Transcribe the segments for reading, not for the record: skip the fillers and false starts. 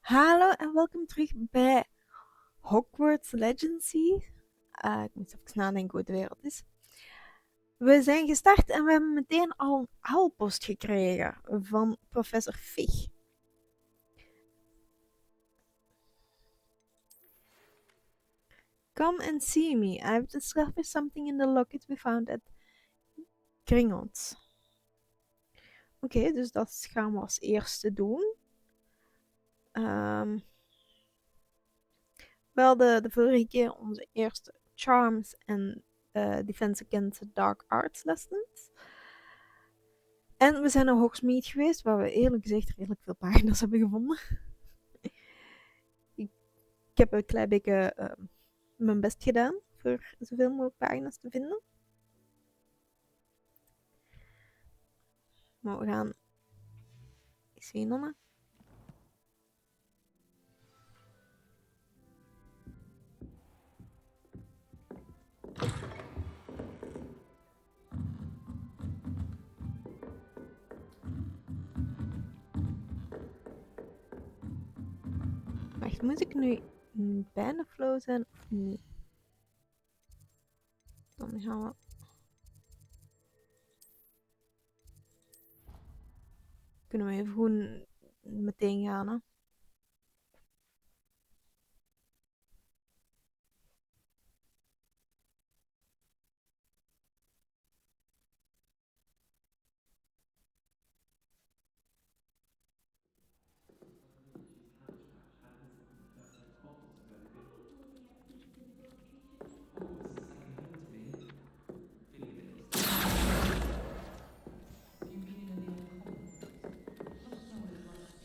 Hallo en welkom terug bij Hogwarts Legacy. Ik moet even nadenken hoe de wereld is. We zijn gestart en we hebben meteen al een haalpost gekregen van professor Fig. Come and see me. I have discovered something in the locket we found at Gringotts. Oké, dus dat gaan we als eerste doen. Wel de vorige keer onze eerste charms en defense against dark arts lessons. En we zijn naar Hogsmeade geweest, waar we eerlijk gezegd redelijk veel pagina's hebben gevonden. ik heb een klein beetje mijn best gedaan voor zoveel mogelijk pagina's te vinden. Maar we gaan eens zien, Nonna. Wacht, moet ik nu bijna flow zijn of niet? Dan gaan we... Kunnen we even gewoon meteen gaan, hè?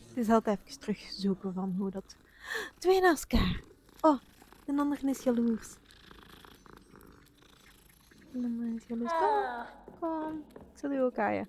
Het is altijd even terugzoeken van hoe dat... Twee naast elkaar. Oh, de andere is jaloers. De andere is jaloers. Kom. Ik zal u ook aaien.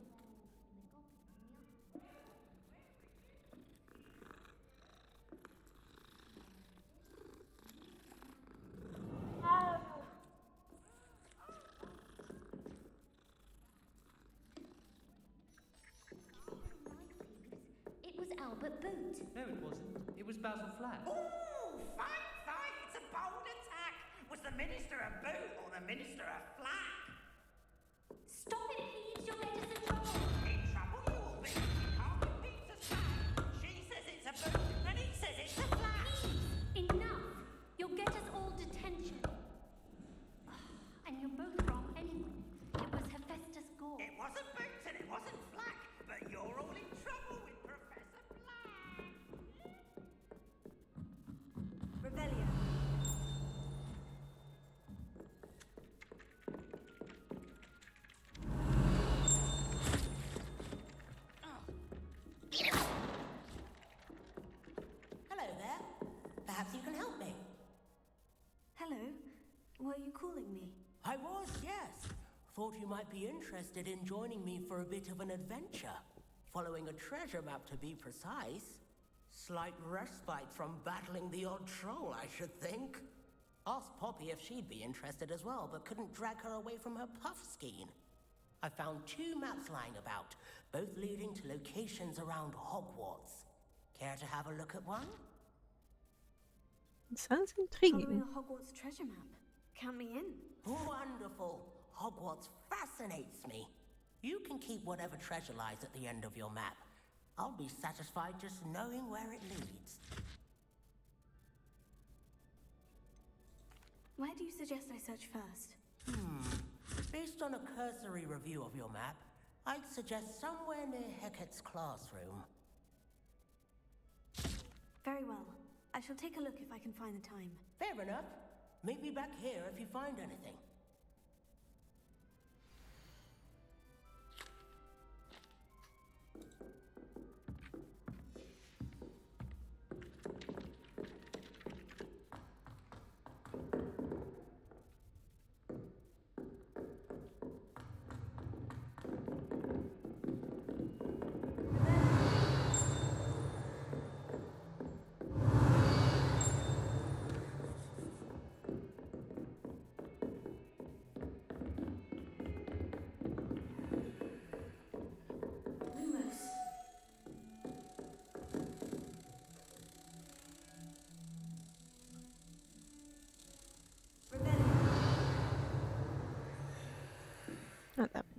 But boot. No, it wasn't. It was Basil Flat. Ooh, fight, fight! It's a bold attack! Was the Minister a boot or the Minister a flack? Stop it, please! You'll get us in trouble. In trouble you will be. You can't compete to stand. She says it's a boot and he says it's a flack. Please, enough! You'll get us all detention. And you're both wrong anyway. It was Hephaestus Gore. It wasn't boot and it wasn't flack, but you're all in trouble with Professor Flack. Rebellion. Hello there. Perhaps you can help me. Hello. Were you calling me? I was, yes. Thought you might be interested in joining me for a bit of an adventure. Following a treasure map, to be precise. Slight respite from battling the odd troll, I should think. Asked Poppy if she'd be interested as well, but couldn't drag her away from her puff skein. I found 2 maps lying about, both leading to locations around Hogwarts. Care to have a look at one? Sounds Following intriguing. a Hogwarts treasure map. Count me in. Wonderful. Hogwarts fascinates me. You can keep whatever treasure lies at the end of your map. I'll be satisfied just knowing where it leads. Where do you suggest I search first? Based on a cursory review of your map, I'd suggest somewhere near Hecat's classroom. Very well. I shall take a look if I can find the time. Fair enough. Meet me back here if you find anything.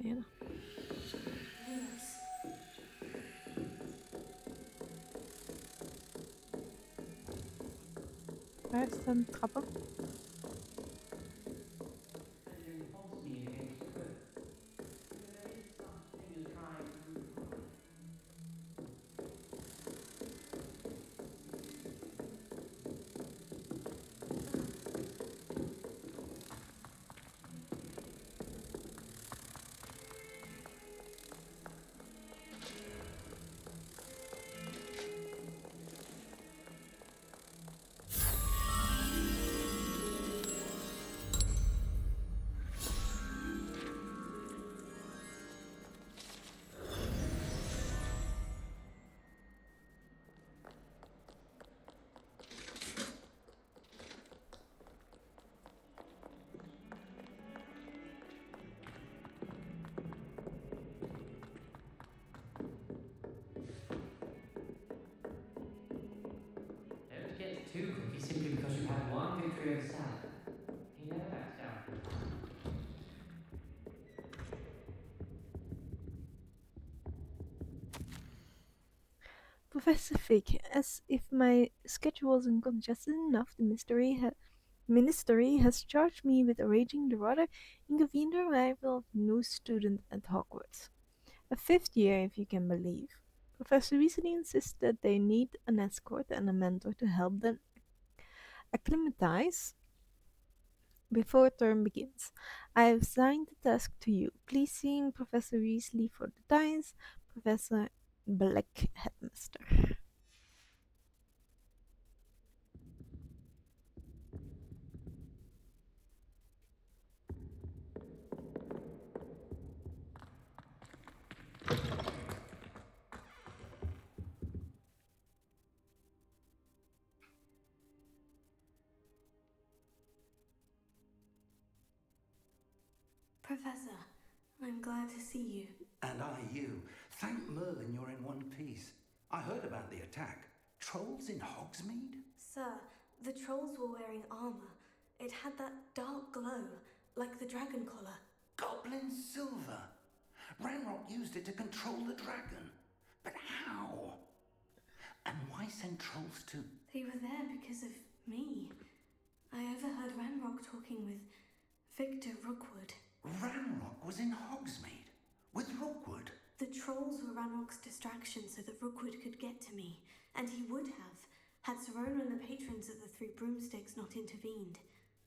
beneden. Lumos. Waar staan de trappen? Don't get too cocky simply because you've had one victory over Sal. He never backs down. Professor Fig, as if my schedule wasn't congested enough, the Ministry has charged me with arranging the rather inconvenient arrival of a new student at Hogwarts. A fifth year, if you can believe. Professor Weasley insists that they need an escort and a mentor to help them acclimatize before term begins. I have assigned the task to you. Please see Professor Weasley for the dice, Professor Black Headmaster. Professor, I'm glad to see you. And I you. Thank Merlin you're in one piece. I heard about the attack. Trolls in Hogsmeade? Sir, the trolls were wearing armor. It had that dark glow, like the dragon collar. Goblin silver. Ranrock used it to control the dragon. But how? And why send trolls to... They were there because of me. I overheard Ranrock talking with Victor Rookwood. Ranrock was in Hogsmeade? With Rookwood? The trolls were Ranrock's distraction so that Rookwood could get to me, and he would have, had Serona and the patrons of the Three Broomsticks not intervened.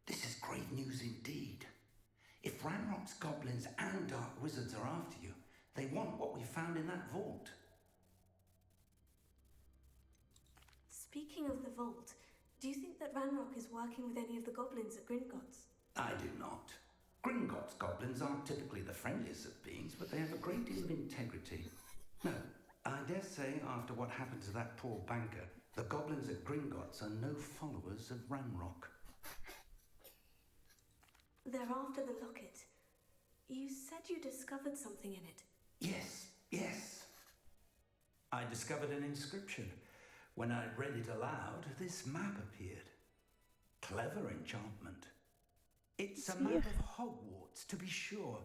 This is great news indeed. If Ranrock's goblins and dark wizards are after you, they want what we found in that vault. Speaking of the vault, do you think that Ranrock is working with any of the goblins at Gringotts? I do not. Gringotts goblins aren't typically the friendliest of beings, but they have a great deal of integrity. No, I dare say after what happened to that poor banker, the goblins at Gringotts are no followers of Ranrock. They're after the locket. You said you discovered something in it. Yes. I discovered an inscription. When I read it aloud, this map appeared. Clever enchantment. It's a map of Hogwarts, to be sure,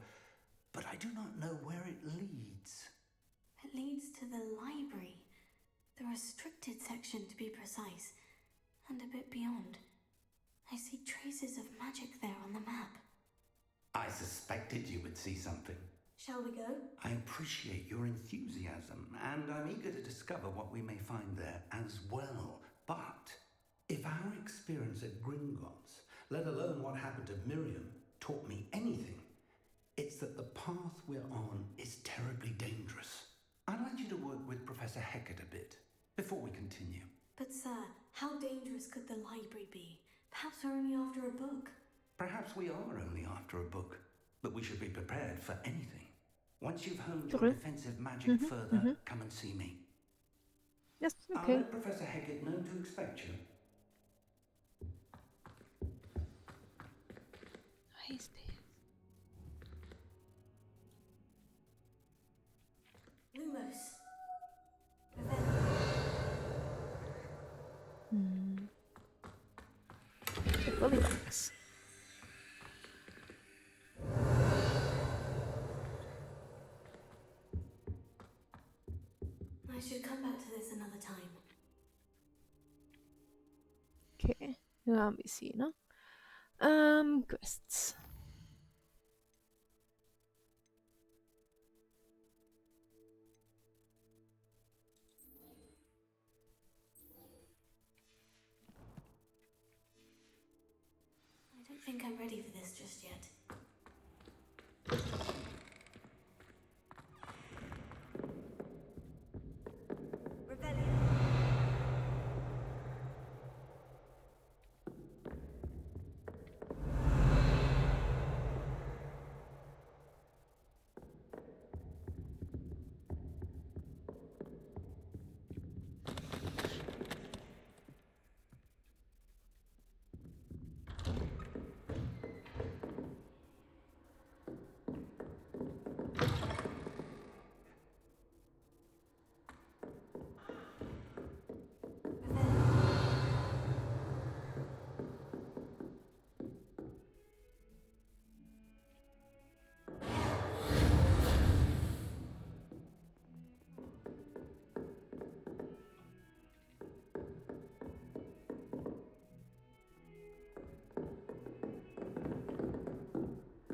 but I do not know where it leads. It leads to the library. The restricted section, to be precise. And a bit beyond. I see traces of magic there on the map. I suspected you would see something. Shall we go? I appreciate your enthusiasm, and I'm eager to discover what we may find there as well. But if our experience at Gringotts, let alone what happened to Miriam, taught me anything, it's that the path we're on is terribly dangerous. I'd like you to work with Professor Hecat a bit before we continue. But sir, how dangerous could the library be? Perhaps we're only after a book. Perhaps we are only after a book, but we should be prepared for anything. Once you've honed your True. defensive magic further, come and see me. Yes, I'll okay. let Professor Hecat know to expect you. Hij is dit. Lumos. De polybox. Oké, nu gaan we eens zien. Hè. Quests. I don't think I'm ready for this just yet.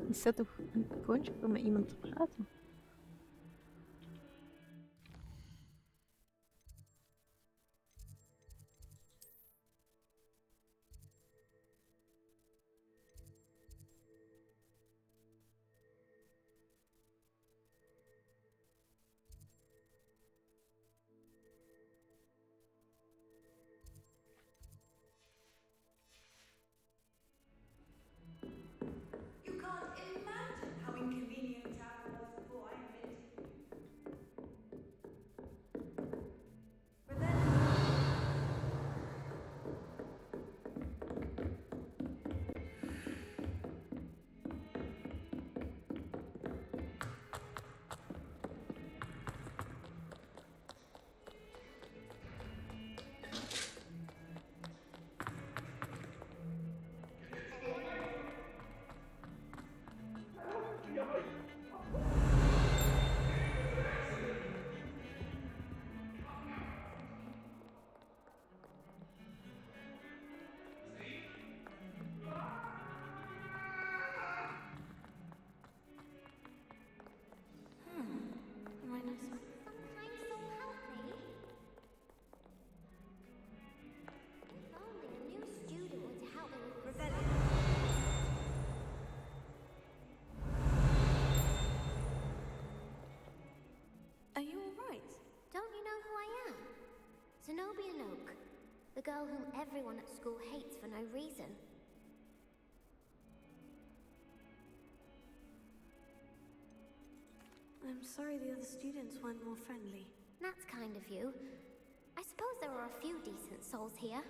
Is dat toch een icoontje voor met iemand te praten? You can't imagine how inconvenient I was before I invented you. Sometimes so help me. If only a new student were to help me with this. Are you alright? Don't you know who I am? Zenobia Noak, the girl whom everyone at school hates for no reason. I'm sorry the other students weren't more friendly. That's kind of you. I suppose there are a few decent souls here.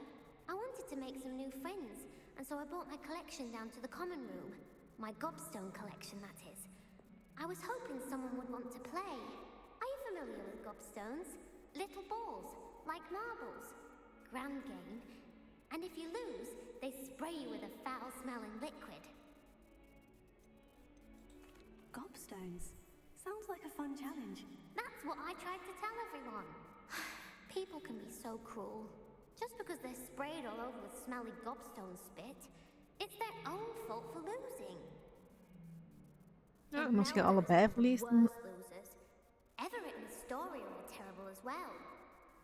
I wanted to make some new friends, and so I brought my collection down to the common room. My gobstone collection, that is. I was hoping someone would want to play. Are you familiar with gobstones? Little balls, like marbles. Grand game. And if you lose, they spray you with a foul-smelling liquid. Gobstones? Sounds like a fun challenge. That's what I tried to tell everyone. People can be so cruel. Just because they're sprayed all over with smelly gobstone spit, it's their own fault for losing. Ja, And en als je now allebei there's verliest, dan... worse losers. Everett and Astoria were terrible as well.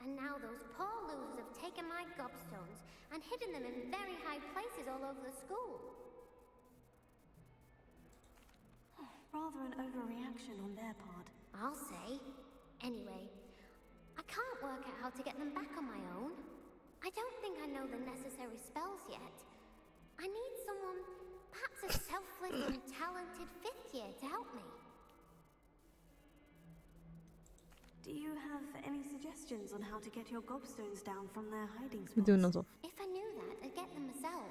And now those poor losers have taken my gobstones and hidden them in very high places all over the school. Rather an overreaction on their part. I'll say. Anyway, I can't work out how to get them back on my own. I don't think I know the necessary spells yet. I need someone, perhaps a selfless and talented fifth year to help me. Do you have any suggestions on how to get your gobstones down from their hiding We spots? doen alsof. If I knew that, I'd get them myself.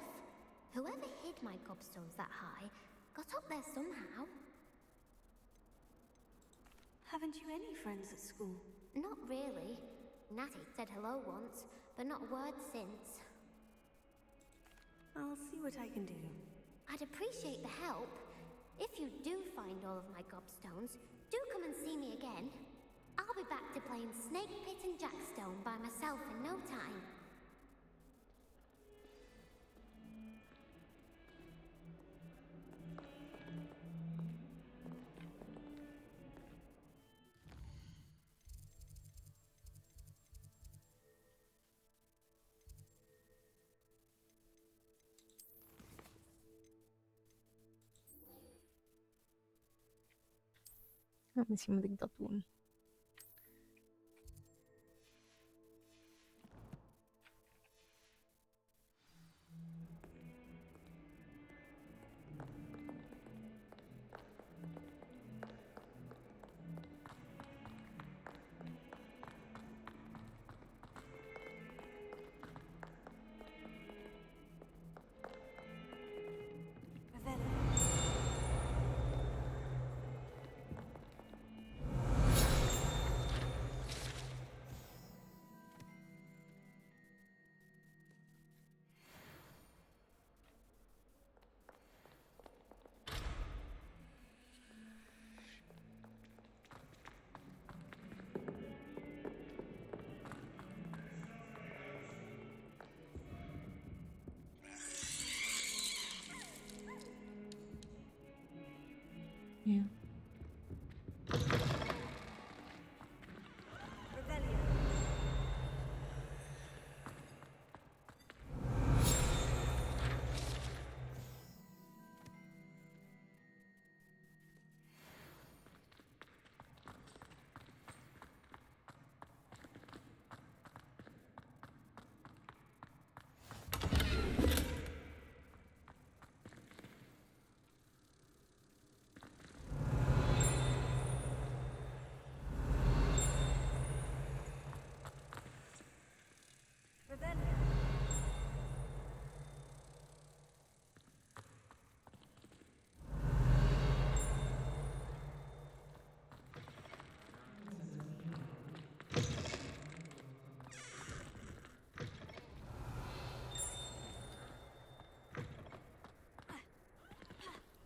Whoever hid my gobstones that high got up there somehow. Haven't you any friends at school? Not really. Natty said hello once, but not a word since. I'll see what I can do. I'd appreciate the help. If you do find all of my gobstones, do come and see me again. I'll be back to playing Snake Pit and Jackstone by myself in no time. Nou, misschien moet ik dat doen. Ja.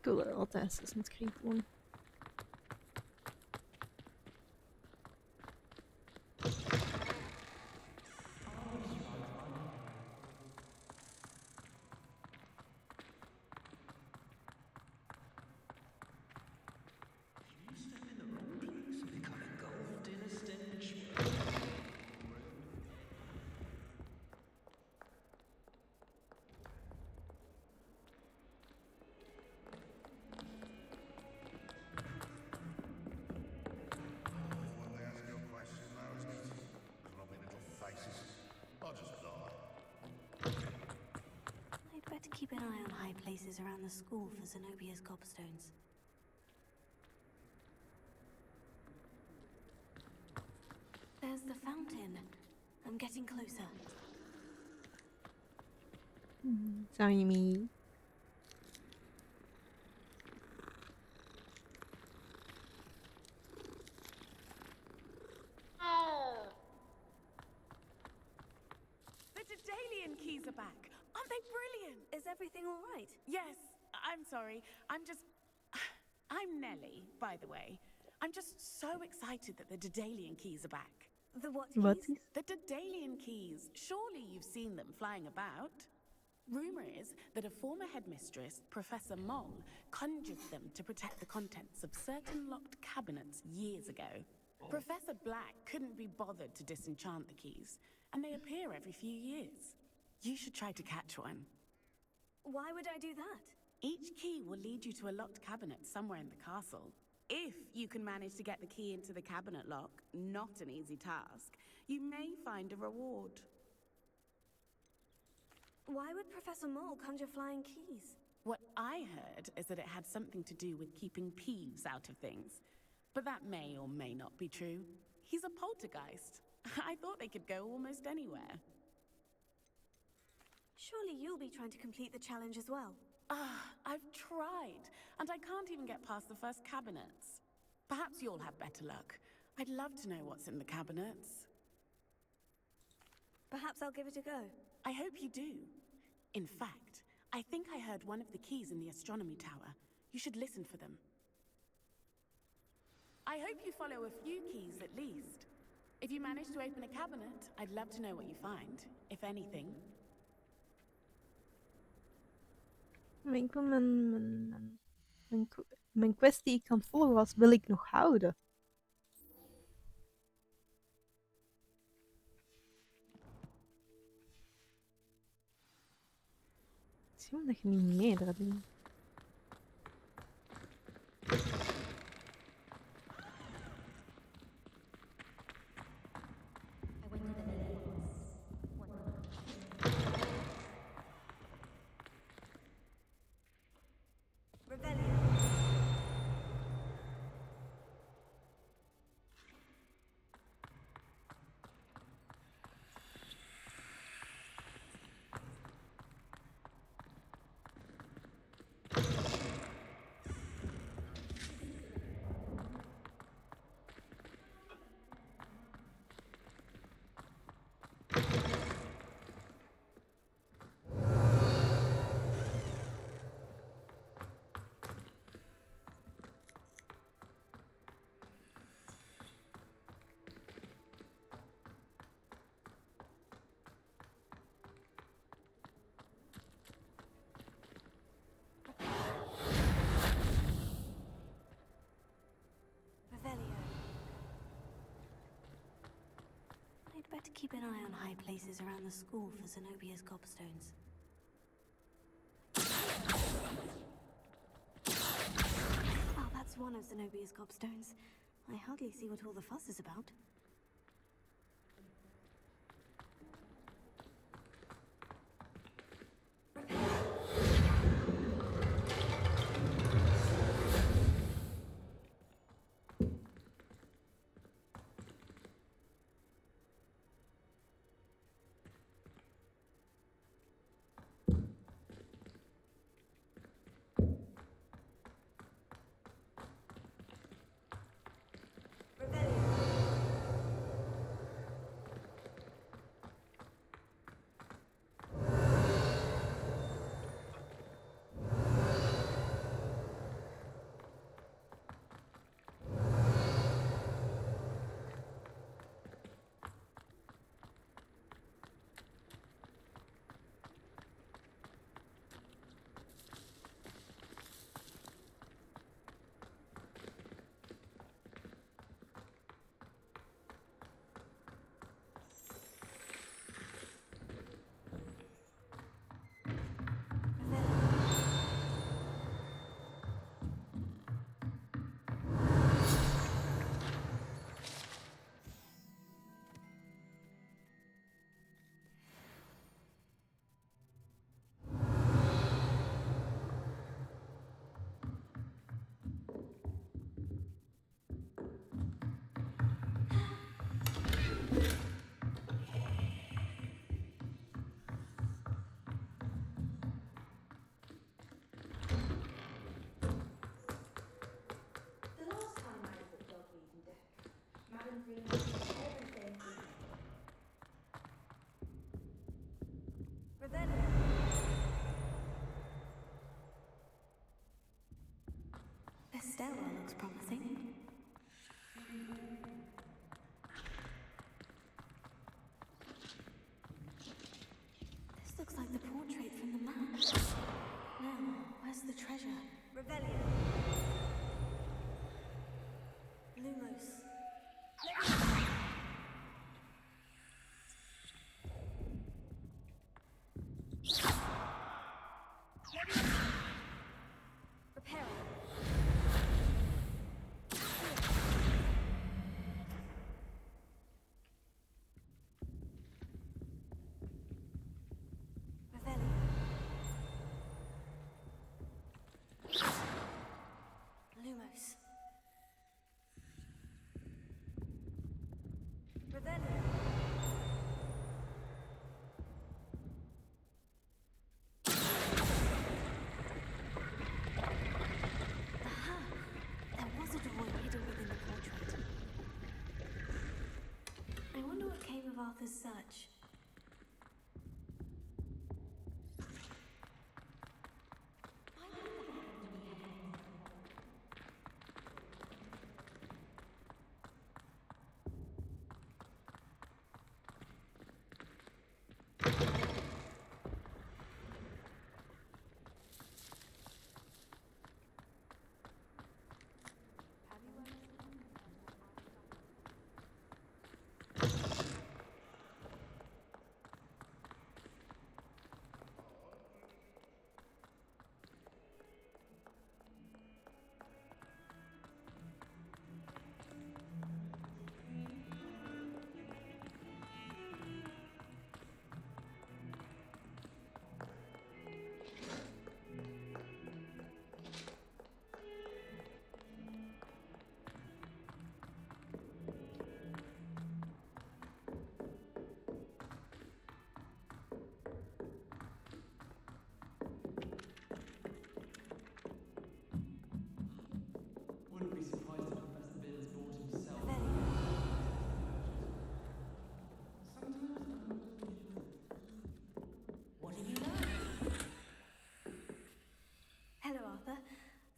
Ik wil altijd Assassin's Creed doen. I'd better keep an eye on high places around the school for Zenobia's gobstones. There's the fountain. I'm getting closer. Sorry, me. The Daedalian keys are back. Aren't they brilliant? Is everything all right? Yes, I'm sorry. I'm Nellie, by the way. I'm just so excited that the Daedalian keys are back. The what keys? Wat is? The Daedalian keys. Surely you've seen them flying about. Rumor is that a former headmistress, Professor Moll, conjured them to protect the contents of certain locked cabinets years ago. Professor Black couldn't be bothered to disenchant the keys, and they appear every few years. You should try to catch one. Why would I do that? Each key will lead you to a locked cabinet somewhere in the castle. If you can manage to get the key into the cabinet lock, not an easy task, you may find a reward. Why would Professor Moll conjure flying keys? What I heard is that it had something to do with keeping Peeves out of things. But that may or may not be true. He's a poltergeist. I thought they could go almost anywhere. Surely you'll be trying to complete the challenge as well. I've tried, and I can't even get past the first cabinets. Perhaps you'll have better luck. I'd love to know what's in the cabinets. Perhaps I'll give it a go. I hope you do. In fact, I think I heard one of the keys in the astronomy tower. You should listen for them. I hope you follow a few keys at least. If you manage to open a cabinet, I'd love to know what you find, if anything. Ik wil mijn quest die ik kan volgen was, wil ik nog houden. Misschien dat je niet meerdere doen. keep an eye on high places around the school for Zenobia's gobstones. Oh, that's one of Zenobia's gobstones. I hardly see what all the fuss is about. This stairwell looks promising. This looks like the portrait from the map. Now, where's the treasure? Revelio. Lumos. Lumos. Revelio. Aha! There was a door hidden within the portrait. I wonder what came of Arthur's search. Wouldn't be surprised if Professor Binns bought himself. What have you learned? Hello, Arthur.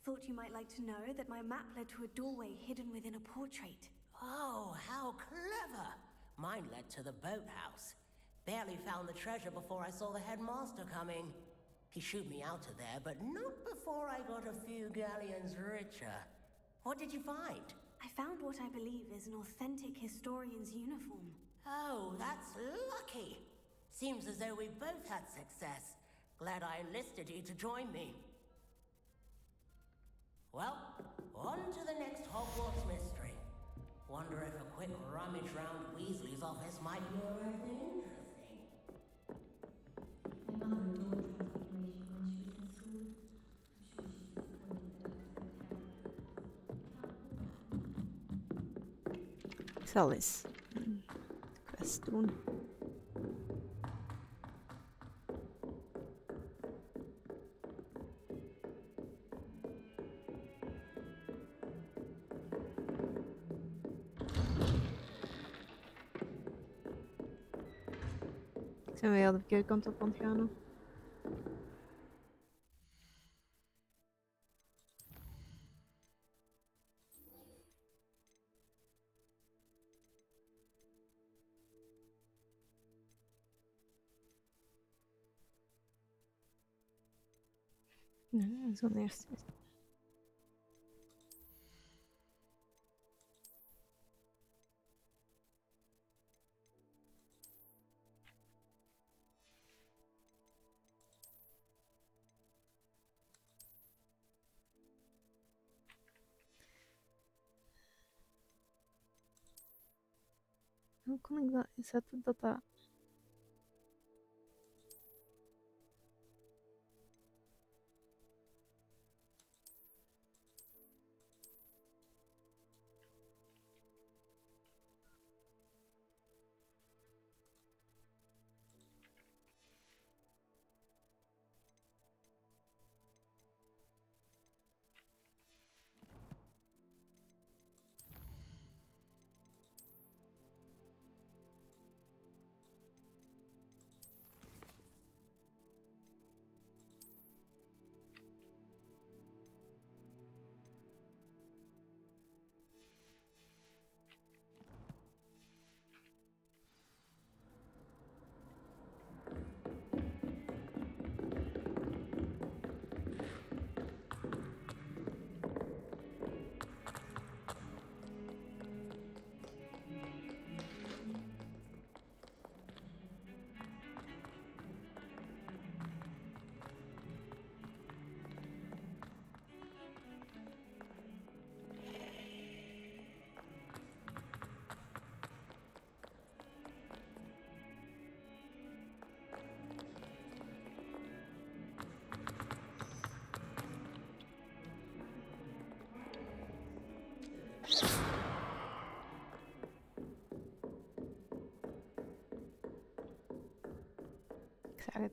Thought you might like to know that my map led to a doorway hidden within a portrait. Oh, how clever! Mine led to the boathouse. Barely found the treasure before I saw the headmaster coming. He shooed me out of there, but not before I got a few galleons richer. What did you find? I found what I believe is an authentic historian's uniform. Oh, that's lucky. Seems as though we both had success. Glad I enlisted you to join me. Well, on to the next Hogwarts mystery. Wonder if a quick rummage round Weasley's office might lure anything interesting. My mother adored transfiguration when she was in school. I'm sure she's disappointed that I was so terrible. Ik zal eens een quest doen. Zijn we al de verkeerde kant op aan het gaan? Nee, zo'n eerste. Hoe kon ik dat zetten dat... Ik zag het.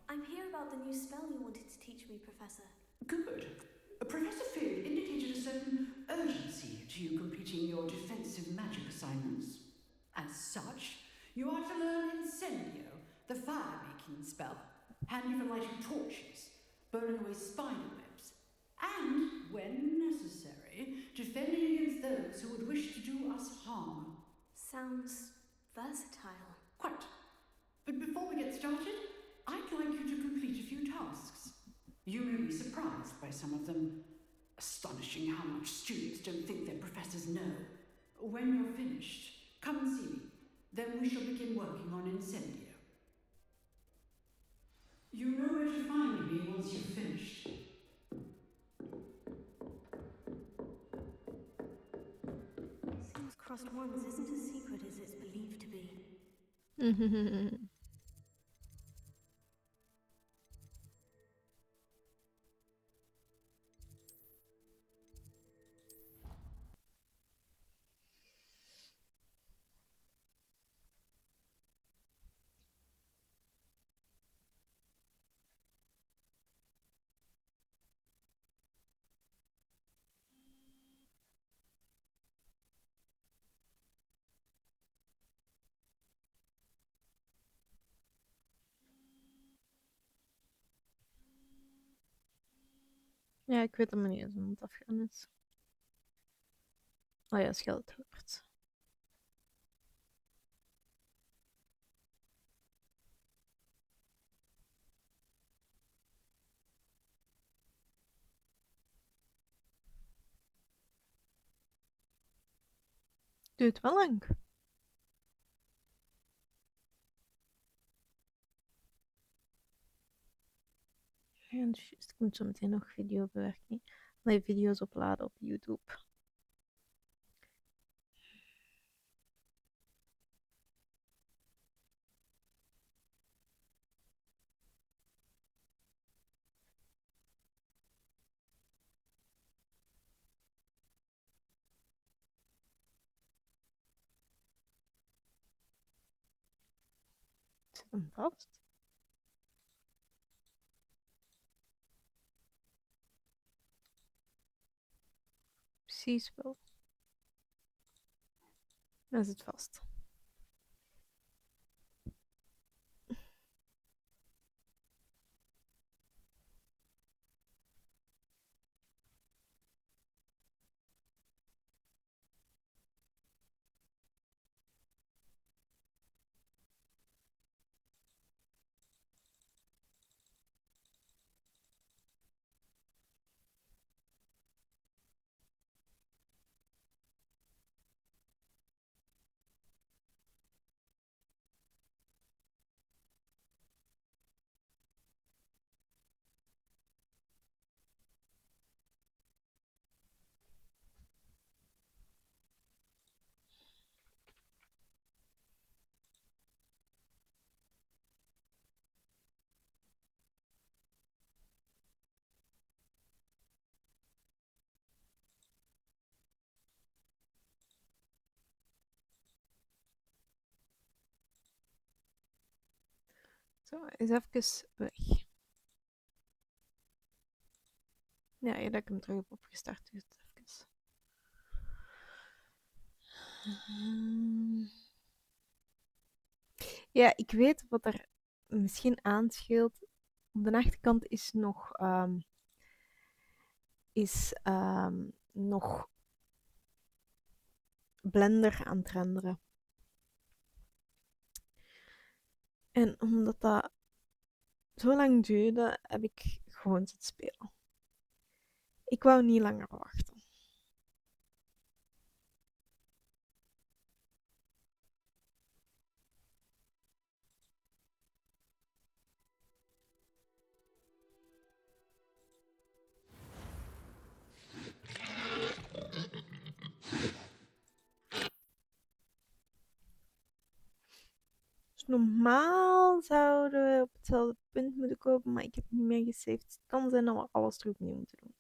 I'm here about the new spell you wanted to teach me, Professor. Good. Professor Fig indicated a certain urgency to you completing your defensive magic assignments. As such, you are to learn Incendio, the fire-making spell, handy for lighting torches, burning away spider webs, and, when necessary, defending against those who would wish to do us harm. Sounds versatile. Quite. But before we get started, I'd like you to complete a few tasks. You may be surprised by some of them. Astonishing how much students don't think their professors know. When you're finished, come and see me. Then we shall begin working on Incendio. You know where to find me once you've finished. Seems crossed ones isn't as secret as it's believed to be. Ja, ik weet dat meneer zijn mond afgaan is. Oh ja, scheldwoord. Duurt wel lang. Ja, dus juist, ik moet zo meteen nog videobewerking. Nee, video's opladen op YouTube. Zit hem vast? Precies wel. Hij zit vast. Zo, is even weg. Ja, dat ik hem terug heb opgestart. Dus even. Ja, ik weet wat er misschien aanscheelt. Op de achterkant is nog Blender aan het renderen. En omdat dat zo lang duurde, heb ik gewoon zitten spelen. Ik wou niet langer wachten. Dus normaal zouden we op hetzelfde punt moeten kopen, maar ik heb niet meer gesaved. Het kan zijn dat we alles terug opnieuw moeten doen.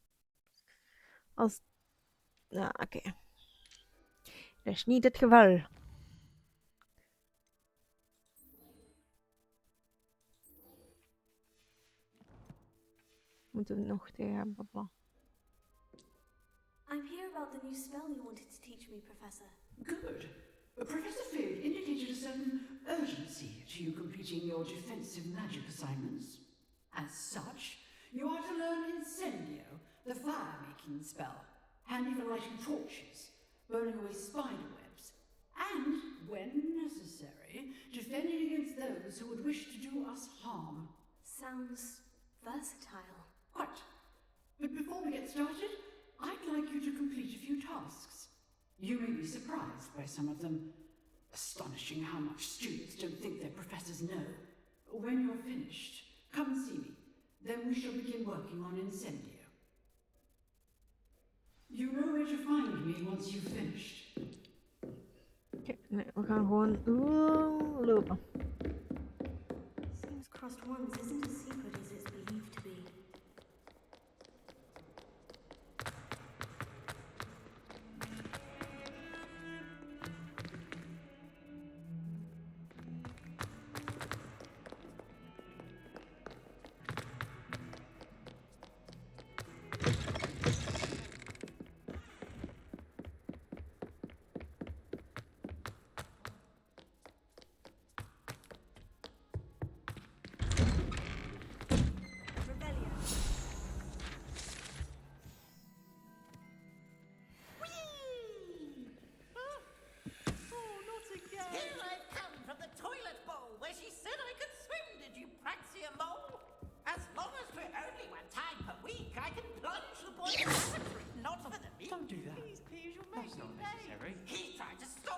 Ja, oké. Dat is niet het geval. Moeten we nog tegen papa. I'm here about the new spell you wanted to teach me, Professor. Good. Professor Field indicated a certain urgency to you completing your defensive magic assignments. As such, you are to learn Incendio, the fire-making spell, handy for lighting torches, burning away spider webs, and, when necessary, defending against those who would wish to do us harm. Sounds versatile. Quite. But before we get started, I'd like you to complete a few tasks. You may be surprised by some of them. Astonishing how much students don't think their professors know. When you're finished, come see me. Then we shall begin working on Incendio. You know where to find me once you've finished. Oké, nee, we gaan gewoon lopen. Seems crossed worms isn't as secret as it's believed to be. Don't do that. That's not necessary. He tried to stop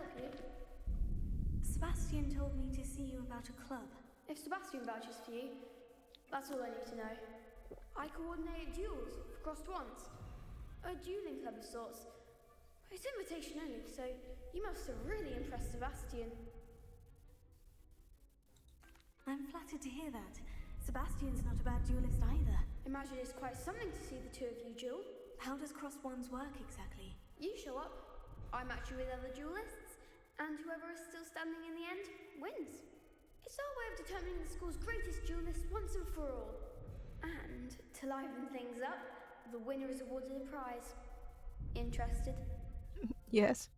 help you? Sebastian told me to see you about a club. If Sebastian vouches for you, that's all I need to know. I coordinate duels for crossed ones. A dueling club of sorts. It's invitation only, so you must have really impressed Sebastian. I'm flattered to hear that. Sebastian's not a bad duelist either. Imagine it's quite something to see the two of you duel. How does crossed wands work exactly? You show up, I match you with other duelists, and whoever is still standing in the end wins. It's our way of determining the school's greatest duelist once and for all. And to liven things up, the winner is awarded a prize. Interested? Yes.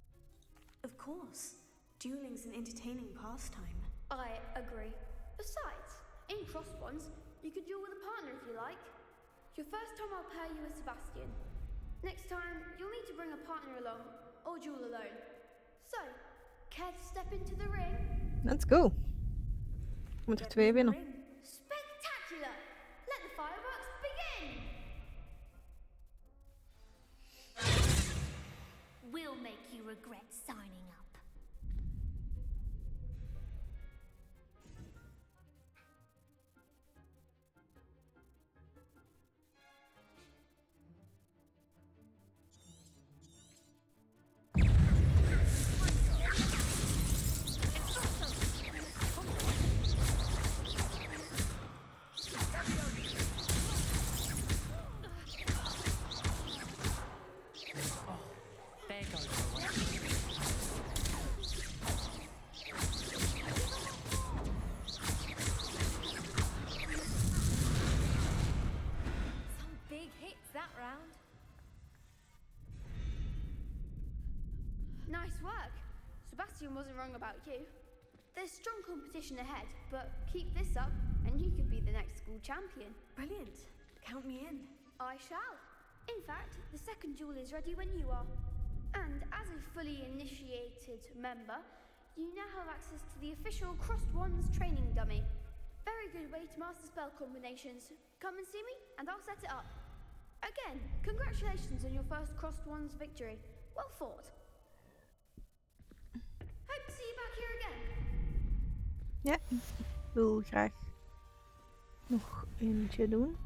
Of course. Dueling's an entertaining pastime. I agree. Besides, in crossed ones, you can duel with a partner if you like. Your first time I'll pair you with Sebastian. Next time, you'll need to bring a partner along, or duel alone. So, care to step into the ring? Let's go. Moet er 2 winnen. Spectacular! Let the fireworks begin! We'll make you regret signing up. There goes the way. Some big hits that round. Nice work. Sebastian wasn't wrong about you. There's strong competition ahead, but keep this up and you could be the next school champion. Brilliant. Count me in. I shall. In fact, the second duel is ready when you are. And as a fully initiated member, you now have access to the official Crossed Wands training dummy. Very good way to master spell combinations. Come and see me and I'll set it up. Again, congratulations on your first Crossed Wands victory. Well fought. Hope to see you back here again. Ja, ik wil graag nog eentje doen.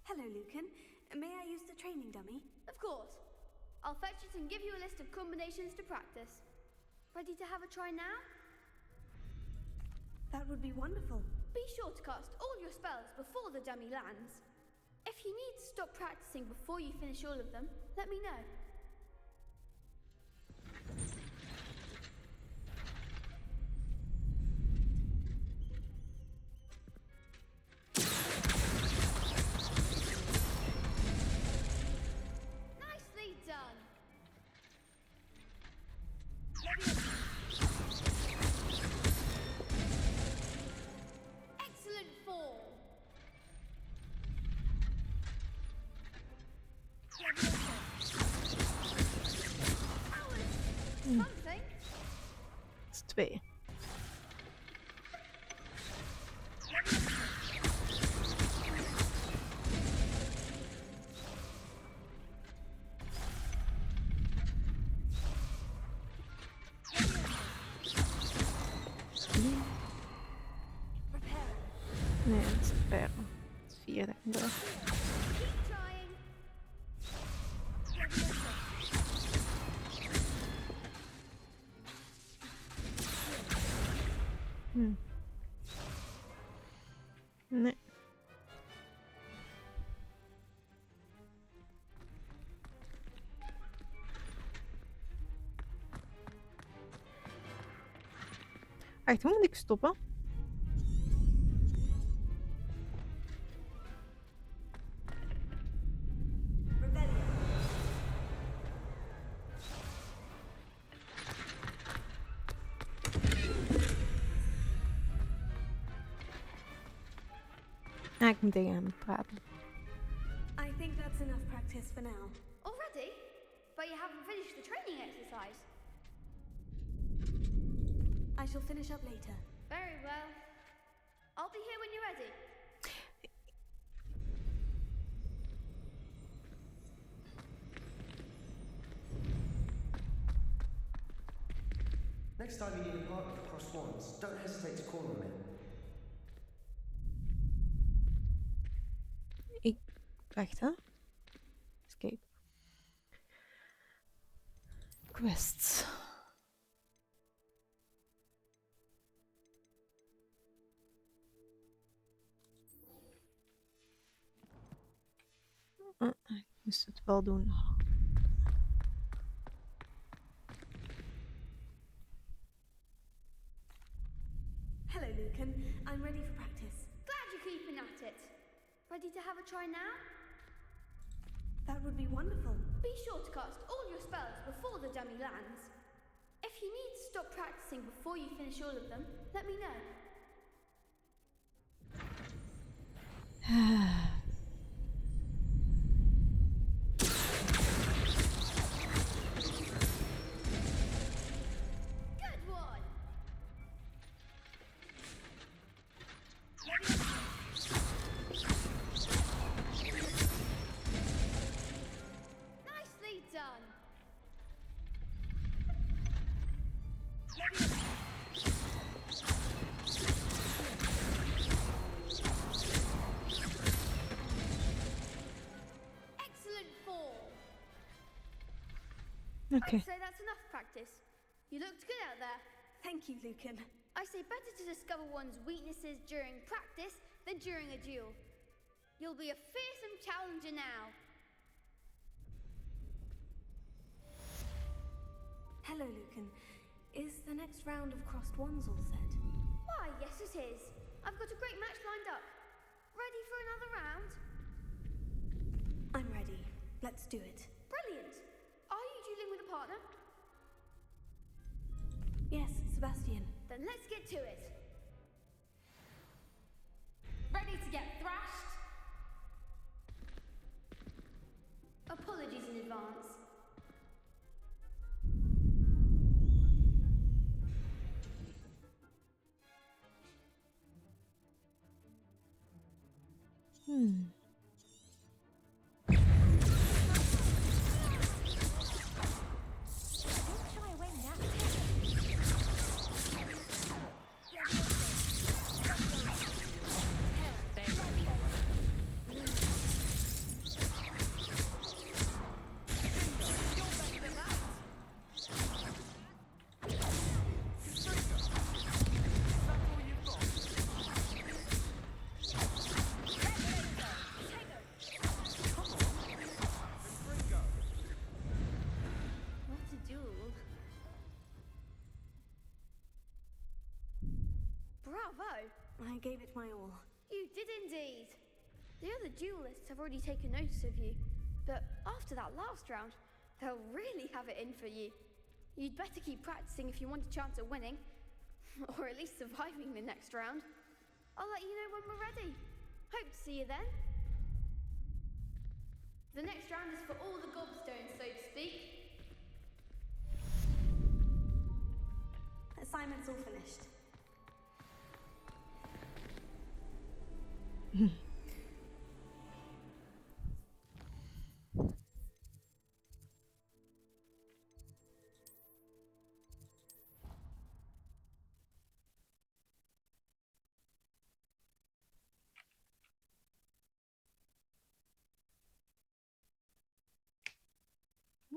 Hello, Lucan. May I use the training dummy? Of course. I'll fetch it and give you a list of combinations to practice. Ready to have a try now? That would be wonderful. Be sure to cast all your spells before the dummy lands. If you need to stop practicing before you finish all of them, let me know. Nicely done. Excellent form. Something. Dat is 2. Nee, dat is ver. Dat is 4, denk ik wel. Keep trying. Nee. Wacht, hoe moet ik stoppen? Ah, ik moet tegen hem praten. I think that's enough practice for now. Already? But you haven't finished the training exercise. I shall finish up later. Very well. I'll be here when you're ready. Next time you need a partner for crossed wands, don't hesitate to call on me. Wacht, hè. Escape. Quests. Ik moest het wel doen. Hello, Lucan. I'm ready for practice. Glad you're keeping at it. Ready to have a try now? That would be wonderful. Be sure to cast all your spells before the dummy lands. If you need to stop practicing before you finish all of them, let me know. Good one! Nicely done! Excellent form! Okay. I'd say that's enough practice. You looked good out there. Thank you, Lucan. I say better to discover one's weaknesses during practice than during a duel. You'll be a fearsome challenger now. Hello, Lucan. Is the next round of crossed wands all set? Why, yes it is. I've got a great match lined up. Ready for another round? I'm ready. Let's do it. Brilliant. Are you dueling with a partner? Yes, Sebastian. Then let's get to it. Ready to get thrashed? Apologies in advance. I gave it my all. You did indeed. The other duelists have already taken notice of you, but after that last round, they'll really have it in for you. You'd better keep practicing if you want a chance at winning, or at least surviving the next round. I'll let you know when we're ready. Hope to see you then. The next round is for all the gobstones, so to speak. Assignment's all finished.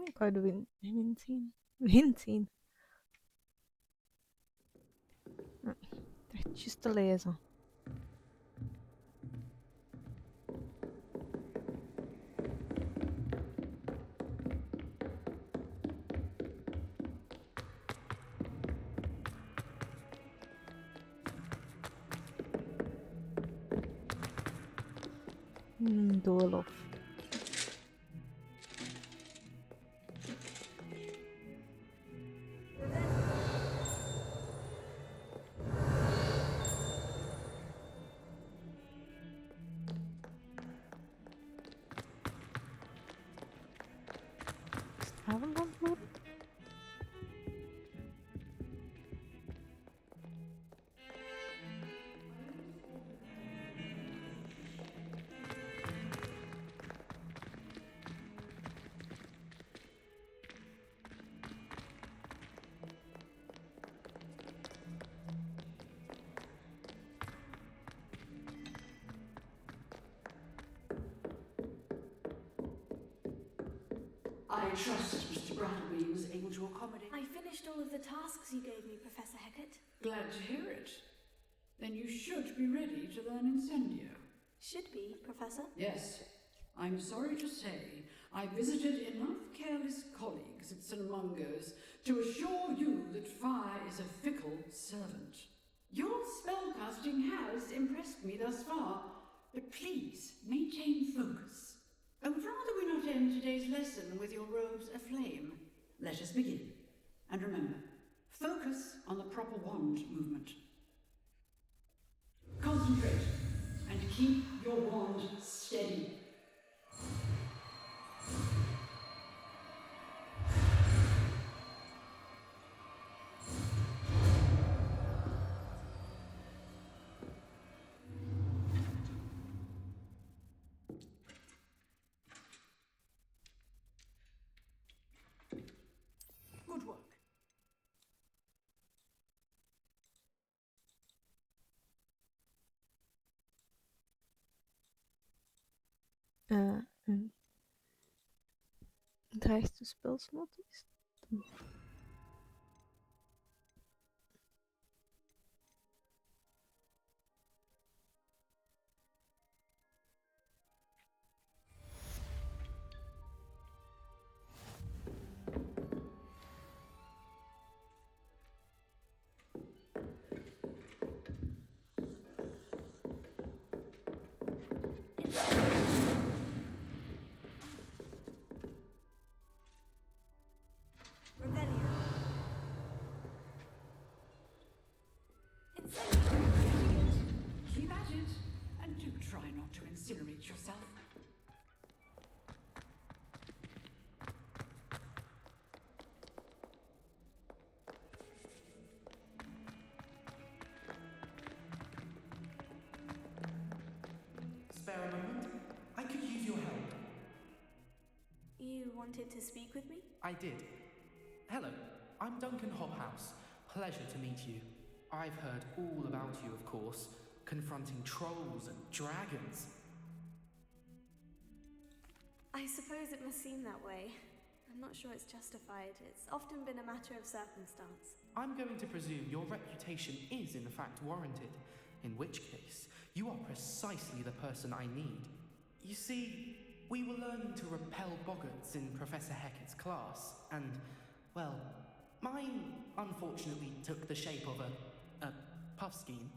Ik wou de wind zien. Wind zien. Echt juist te lezen. Doolhof. Avond ontmoeten? I trust Mr. Bradley was able to accommodate. I finished all of the tasks you gave me, Professor Hecat. Glad to hear it. Then you should be ready to learn Incendio. Should be, Professor. Yes. I'm sorry to say, I visited enough careless colleagues at St. Mungo's to assure you that fire is a fickle servant. Your spellcasting has impressed me thus far, but please maintain focus. I would rather we not end today's lesson with your robes aflame. Let us begin. And remember, focus on the proper wand movement. Concentrate and keep your wand steady. Good work. Dreigt de spelslot is. Keep at it, and do try not to incinerate yourself. Spare a moment? I could use your help. You wanted to speak with me? I did. Hello, I'm Duncan Hobhouse. Pleasure to meet you. I've heard all about you, of course, confronting trolls and dragons. I suppose it must seem that way. I'm not sure it's justified. It's often been a matter of circumstance. I'm going to presume your reputation is in fact warranted, in which case, you are precisely the person I need. You see, we were learning to repel boggarts in Professor Hecat's class, and, well, mine unfortunately took the shape of a puffskein.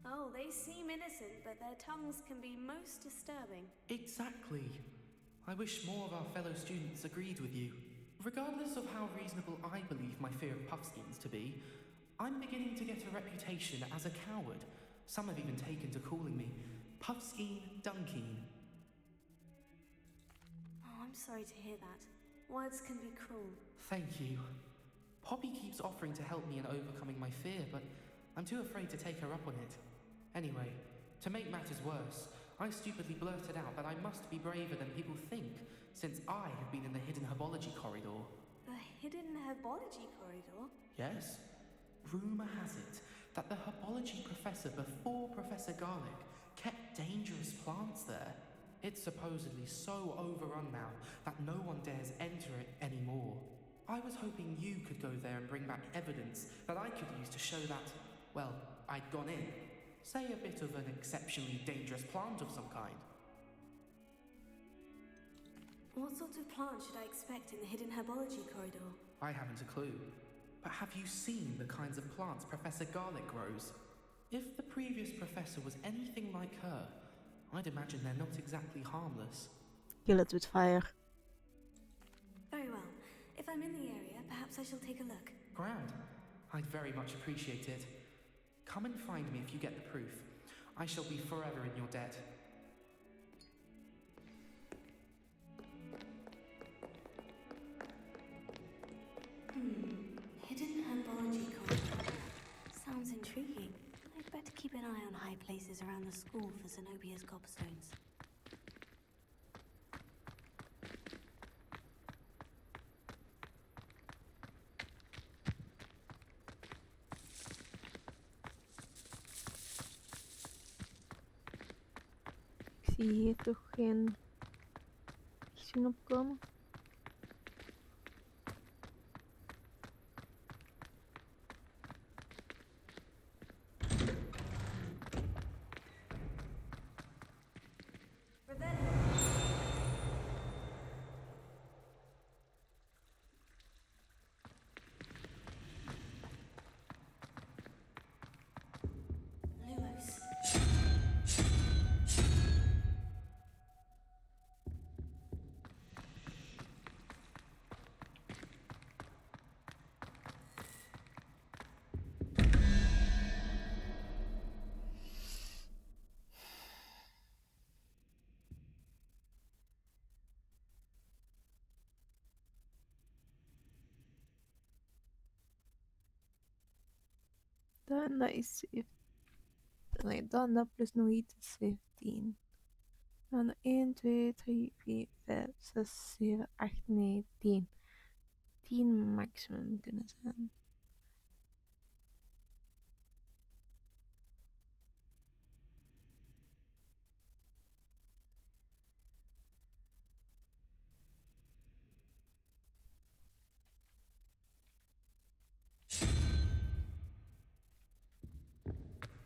Oh, they seem innocent, but their tongues can be most disturbing. Exactly. I wish more of our fellow students agreed with you. Regardless of how reasonable I believe my fear of puffskeins to be, I'm beginning to get a reputation as a coward. Some have even taken to calling me Puffskein Dunkeen. Oh, I'm sorry to hear that. Words can be cruel. Thank you. Poppy keeps offering to help me in overcoming my fear, but I'm too afraid to take her up on it. Anyway, to make matters worse, I stupidly blurted out that I must be braver than people think, since I have been in the hidden herbology corridor. The hidden herbology corridor? Yes. Rumour has it that the herbology professor before Professor Garlic kept dangerous plants there. It's supposedly so overrun now that no one dares enter it anymore. I was hoping you could go there and bring back evidence that I could use to show that, well, I'd gone in. Say a bit of an exceptionally dangerous plant of some kind. What sort of plant should I expect in the hidden herbology corridor? I haven't a clue. But have you seen the kinds of plants Professor Garlic grows? If the previous professor was anything like her, I'd imagine they're not exactly harmless. Kill it with fire. Very well. If I'm in the area, perhaps I shall take a look. Grand. I'd very much appreciate it. Come and find me if you get the proof. I shall be forever in your debt. Hidden herbology corridor. Sounds intriguing. I'd better keep an eye on high places around the school for Zenobia's gobstones. Ik zie hier toch geen zin opkomen. Dan dat is 17. Nee, dan dat plus nog iets is 17. Dan 1, 2, 3, 4, 5, 6, 7, 8, 9, 10. 10 maximum kunnen zijn.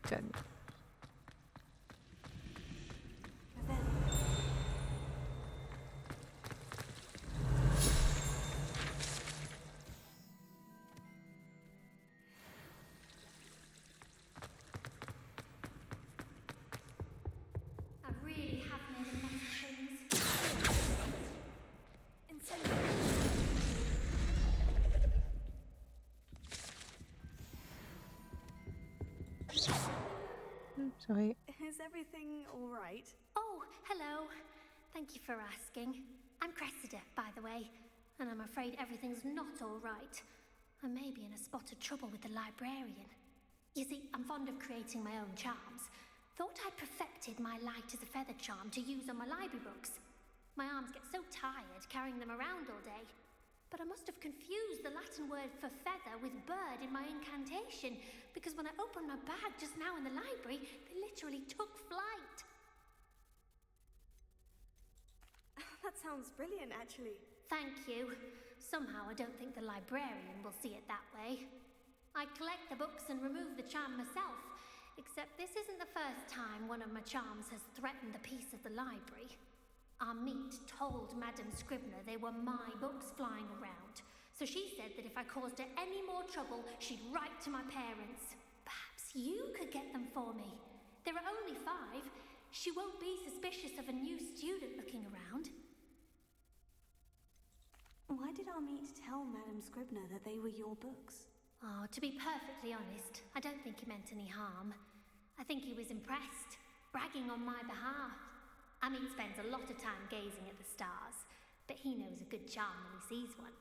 Kan. I really have made a mess of things. Incendio. Sorry. Is everything all right? Oh, hello. Thank you for asking. I'm Cressida, by the way, and I'm afraid everything's not all right. I may be in a spot of trouble with the librarian. You see, I'm fond of creating my own charms. Thought I'd perfected my light as a feather charm to use on my library books. My arms get so tired carrying them around all day. But I must have confused the Latin word for feather with bird in my incantation, because when I opened my bag just now in the library, they literally took flight. That sounds brilliant, actually. Thank you. Somehow I don't think the librarian will see it that way. I collect the books and remove the charm myself, except this isn't the first time one of my charms has threatened the peace of the library. Our meet told Madame Scribner they were my books flying around, so she said that if I caused her any more trouble, she'd write to my parents. Perhaps you could get them for me. There are only 5. She won't be suspicious of a new student looking around. Why did our meet tell Madame Scribner that they were your books? Oh, to be perfectly honest, I don't think he meant any harm. I think he was impressed, bragging on my behalf. I mean, spends a lot of time gazing at the stars, but he knows a good charm when he sees one.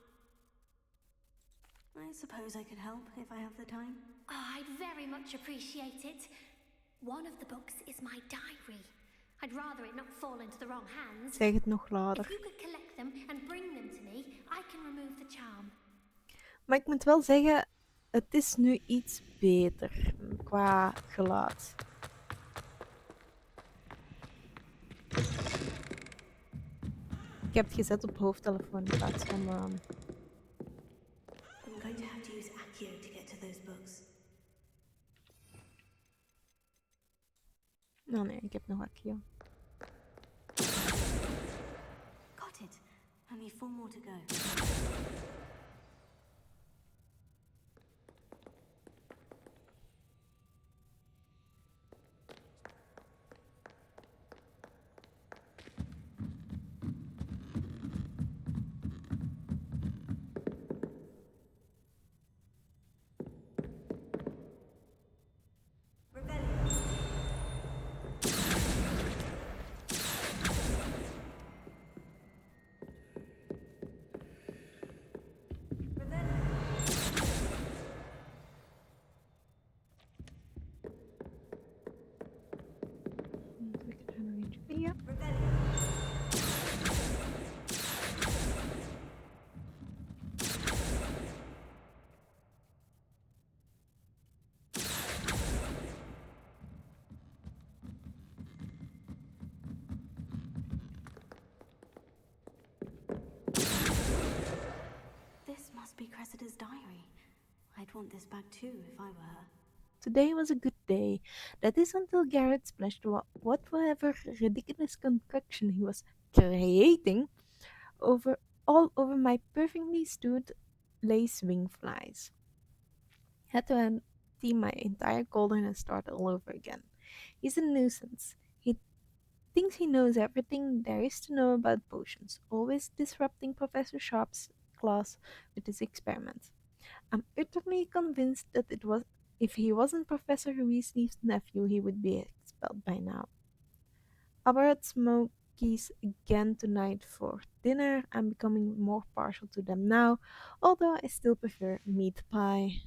I suppose I could help if I have the time. Oh, I'd very much appreciate it. One of the books is my diary. I'd rather it not fall into the wrong hands. Zeg het nog later. If you could collect them and bring them to me, I can remove the charm. Maar ik moet wel zeggen, het is nu iets beter qua geluid. Ik heb het gezet op hoofdtelefoon in plaats van... I'm going to have to use Accio to get to those books. Oh nee, ik heb nog Accio. Got it. Only 4 more to go. I'd want this back too if I were her. Today was a good day. That is until Garrett splashed whatever ridiculous concoction he was creating all over my perfectly stewed lace wing flies. Had to empty my entire cauldron and start all over again. He's a nuisance. He thinks he knows everything there is to know about potions, always disrupting Professor Sharp's class with his experiments. I'm utterly convinced that if he wasn't Professor Weasley's nephew, he would be expelled by now. About smokies again tonight for dinner. I'm becoming more partial to them now, although I still prefer meat pie.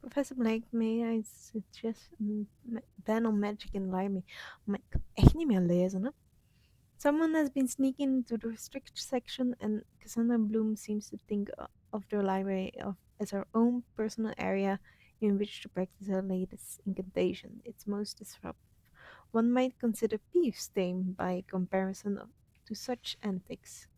Professor Blake, may I suggest ban on magic in library? Maar ik kan echt niet meer lezen, hè? Someone has been sneaking into the restricted section, and Cassandra Bloom seems to think of the library as her own personal area in which to practice her latest incantation. It's most disruptive. One might consider Peeves tame by comparison to such antics.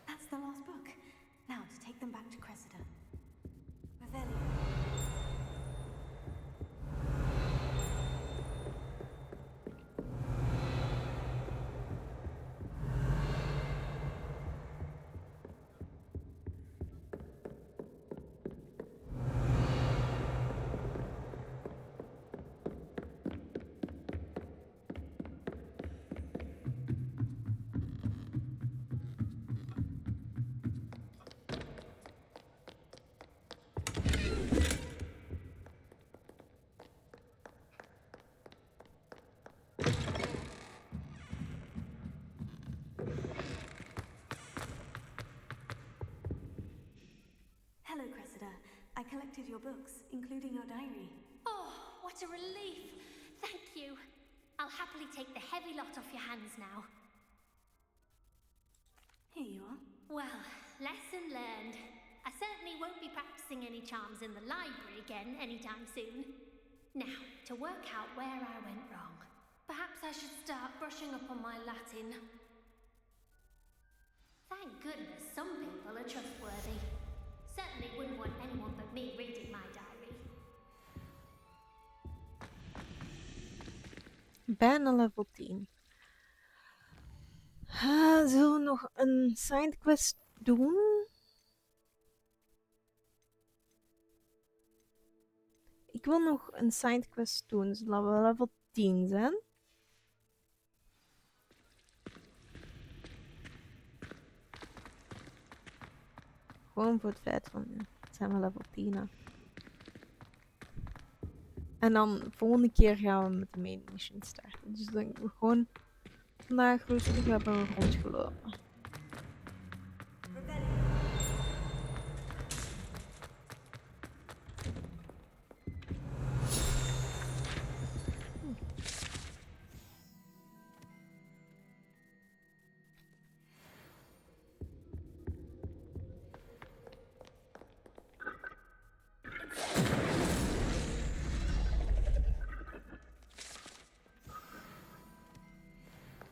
That's the last book. Now to take them back to Cressida. Revelio. Hello, Cressida. I collected your books, including your diary. Oh, what a relief! Thank you. I'll happily take the heavy lot off your hands now. Here you are. Well, lesson learned. I certainly won't be practicing any charms in the library again anytime soon. Now, to work out where I went wrong. Perhaps I should start brushing up on my Latin. Thank goodness some people are trustworthy. Certainly wouldn't want anyone but me reading my diary. Bijna level 10. Zullen we nog een sidequest doen? Ik wil nog een sidequest doen, zodat we level 10 zijn. Gewoon voor het feit van, zijn we level 10 hè. En dan de volgende keer gaan we met de main mission starten. Dus dan we gewoon vandaag rustig hebben rondgelopen.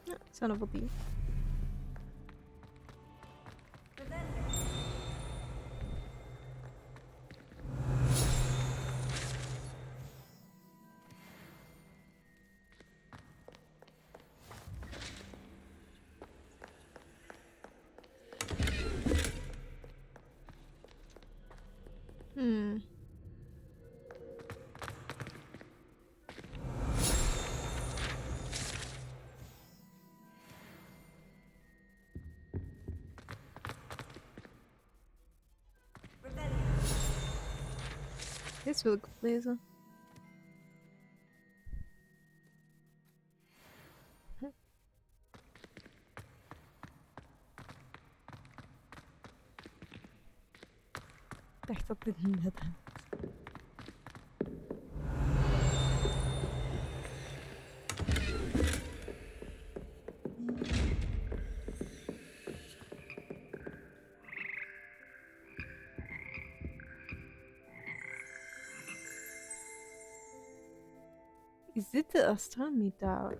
Ja, zijn level 10. Deze wil ik oplezen. Ik dacht dat dit een net had. Is dit de astronomy tower?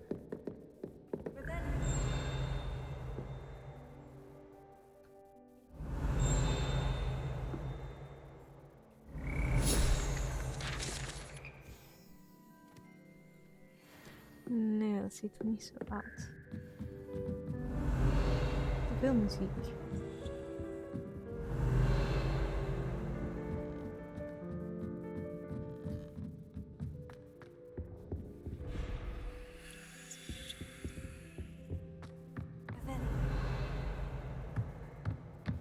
Nee, dat ziet er niet zo uit. Te veel muziek.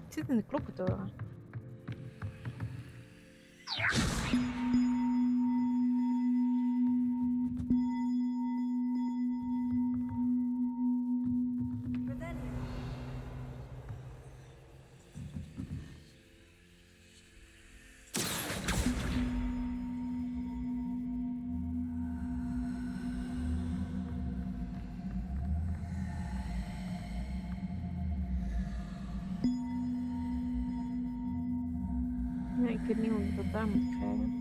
Ik zit in de klokkentoren. Ja, ik weet niet hoe ik dat daar moet krijgen.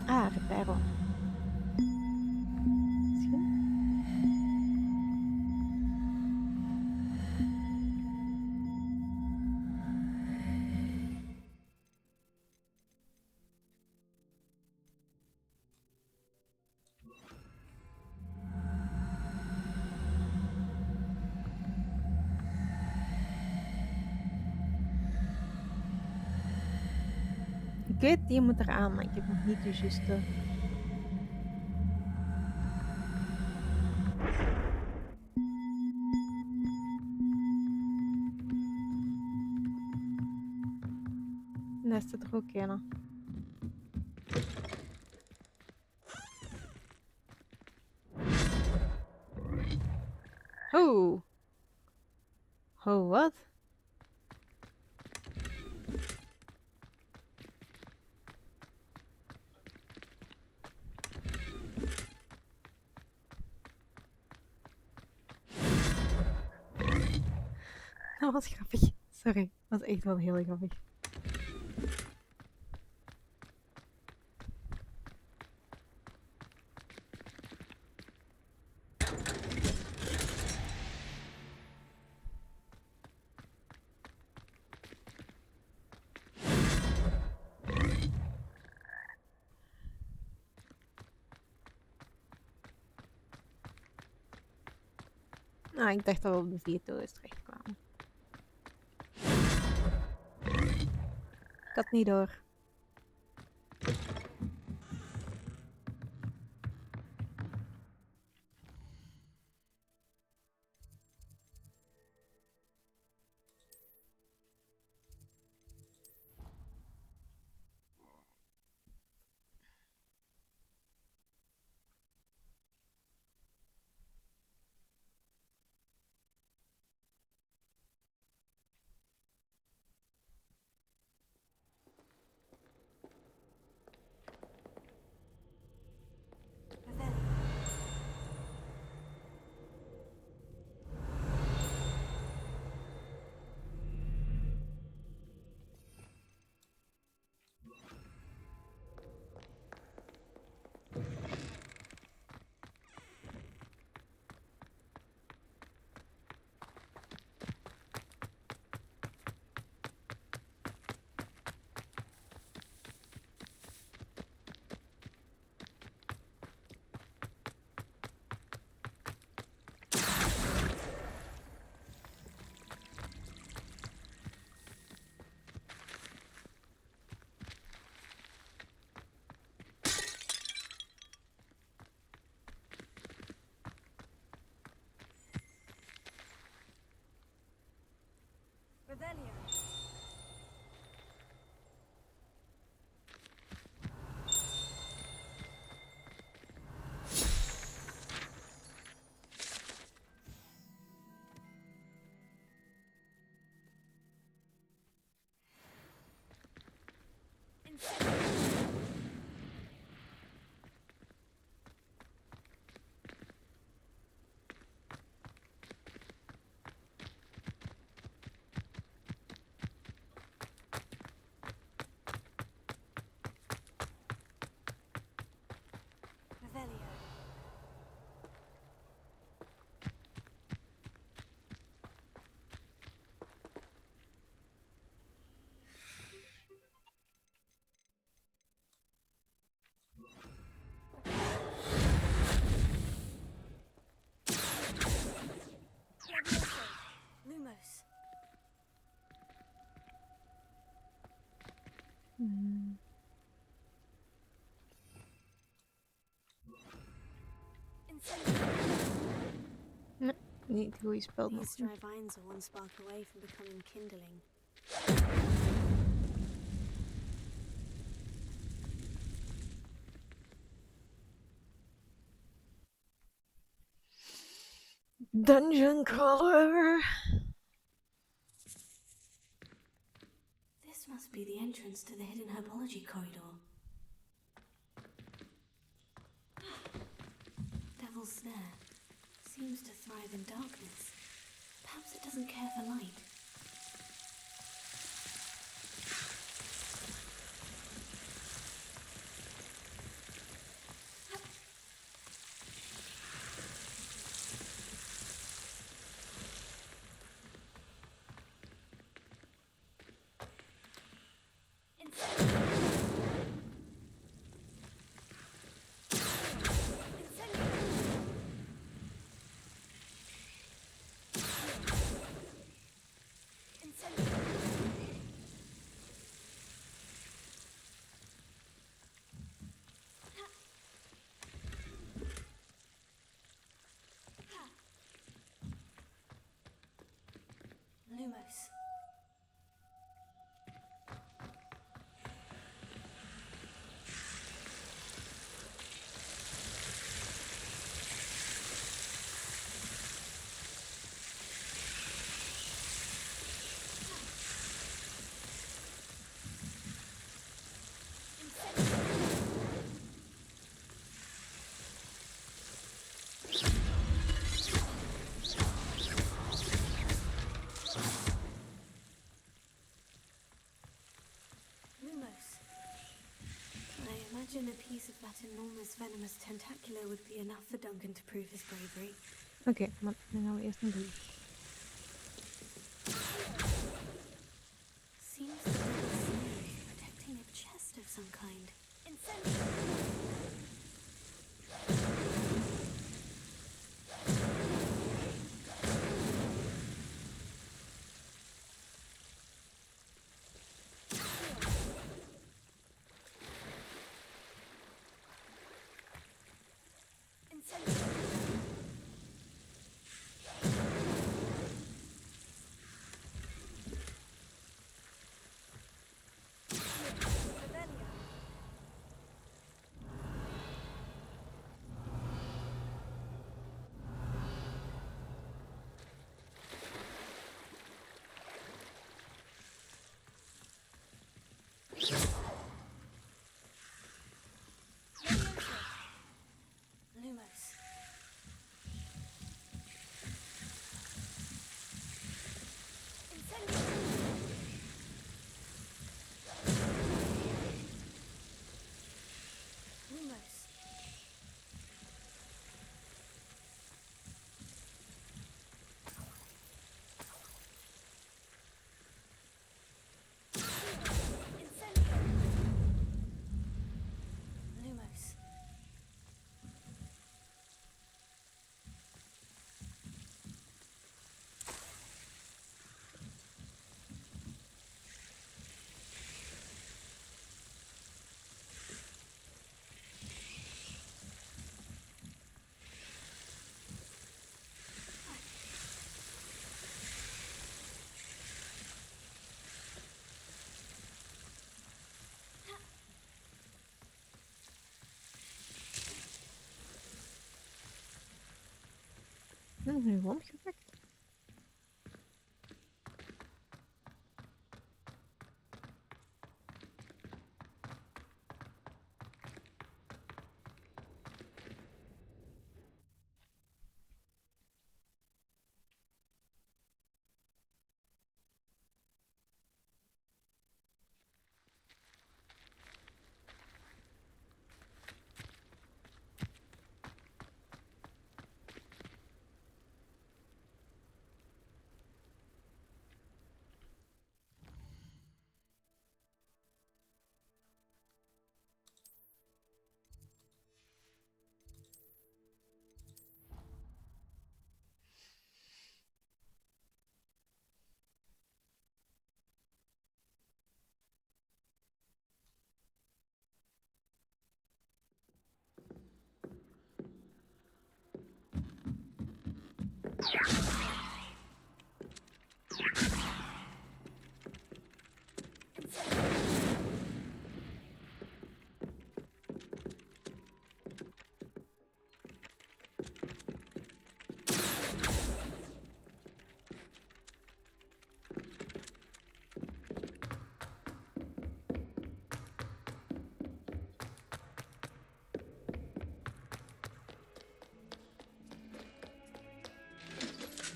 Ah, reparo. Misschien? Ik weet, die moet eraan, maar ik heb nog niet de juiste. En daar staat er ook een. Oh. Oh, wat? Dat was grappig. Sorry, dat was echt wel heel grappig. Nou, ik dacht dat we op de 4 torens terecht kwamen. Ik had niet door. Nee, niet hoe je speelt nog. These dry vines are one spark away from becoming kindling. Dungeon crawler. This must be the entrance to the hidden herbology corridor. Devil's Snare seems to thrive in darkness. Perhaps it doesn't care for light. Lumos. I imagine a piece of that enormous venomous tentacular would be enough for Duncan to prove his bravery. Oké, maar dan gaan we eerst een brief. Seems the devil's snare is protecting a chest of some kind. Ben ik nu rondgepakt?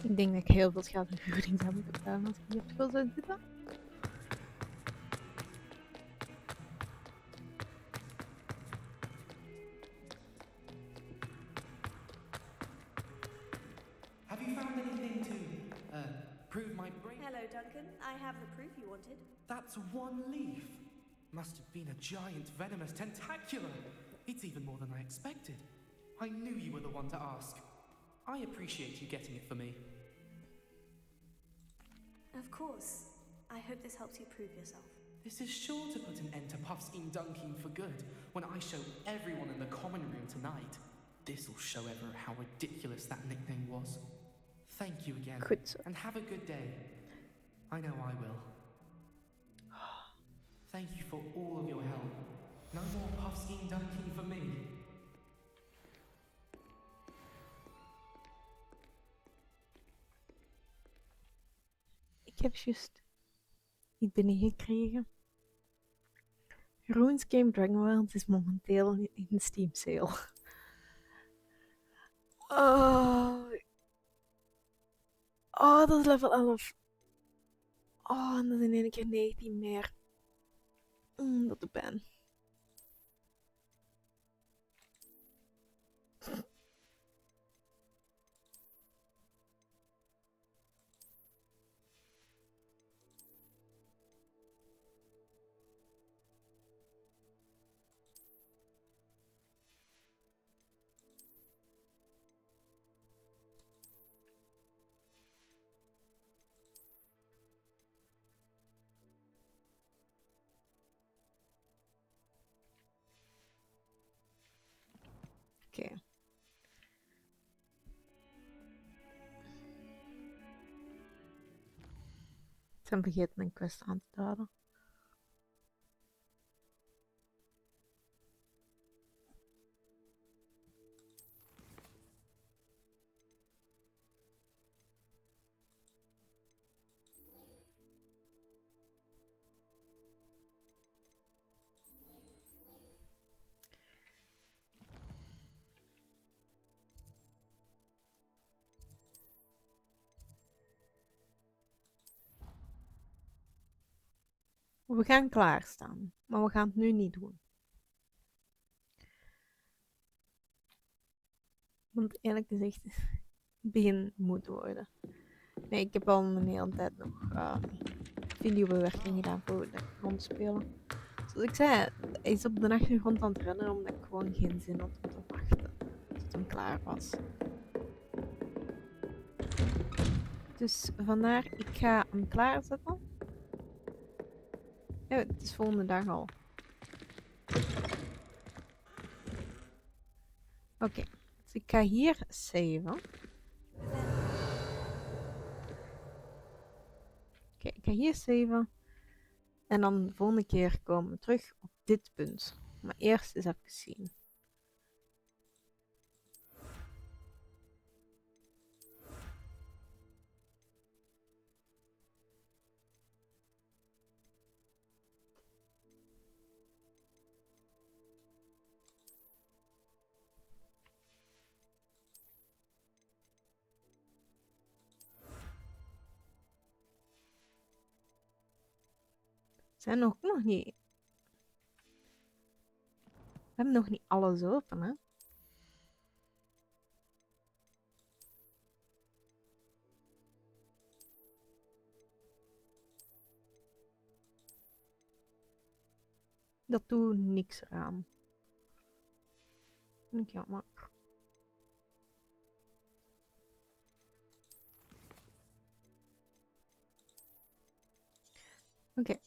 Ik denk dat ik heel veel schaduwvergoeding zou moeten betalen als ik hier op school zou zitten. Have you found anything to prove my brain? Hello, Duncan. I have the proof you wanted. That's one leaf. Must have been a giant venomous tentacular. It's even more than I expected. I knew you were the one to ask. I appreciate you getting it for me. Of course. I hope this helps you prove yourself. This is sure to put an end to Puffskein Dunking for good when I show everyone in the common room tonight. This'll show ever how ridiculous that nickname was. Thank you again. Goed zo. And have a good day. I know I will. Thank you for all of your help. No more Puffskein Dunking for me. Ik heb juist iets binnengekregen. RuneScape Dragonworld is momenteel in Steam sale. Oh, dat is level 11. Oh, en dat is in één keer 19 meer. Dat doet pijn. Oké. Ik ben vergeten een quest aan te duiden. We gaan klaarstaan, maar we gaan het nu niet doen. Want eerlijk gezegd, het begin moet worden. Nee, ik heb al een hele tijd nog videobewerking gedaan voor dat rondspelen. Zoals ik zei, hij is op de achtergrond aan het rennen omdat ik gewoon geen zin had om te wachten tot hem klaar was. Dus vandaar, ik ga hem klaarzetten. Ja, het is volgende dag al. Oké, dus ik ga hier saven. Oké, ik ga hier saven. En dan de volgende keer komen we terug op dit punt. Maar eerst eens even zien. zijn ook nog niet... We hebben nog niet alles open, hè. Dat doet niks eraan. Vind ik jammer. Oké.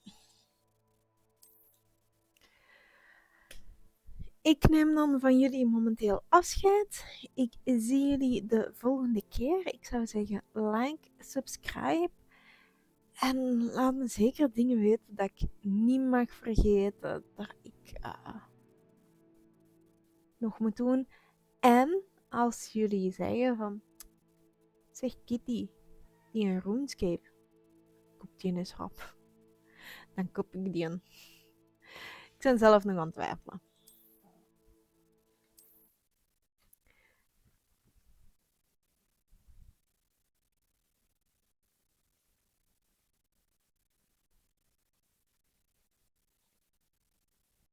Ik neem dan van jullie momenteel afscheid. Ik zie jullie de volgende keer. Ik zou zeggen, like, subscribe. En laat me zeker dingen weten dat ik niet mag vergeten. Dat ik nog moet doen. En als jullie zeggen van... Zeg Kitty, die een RuneScape. Koop die eens op. Dan koop ik die een. Ik ben zelf nog aan het twijfelen.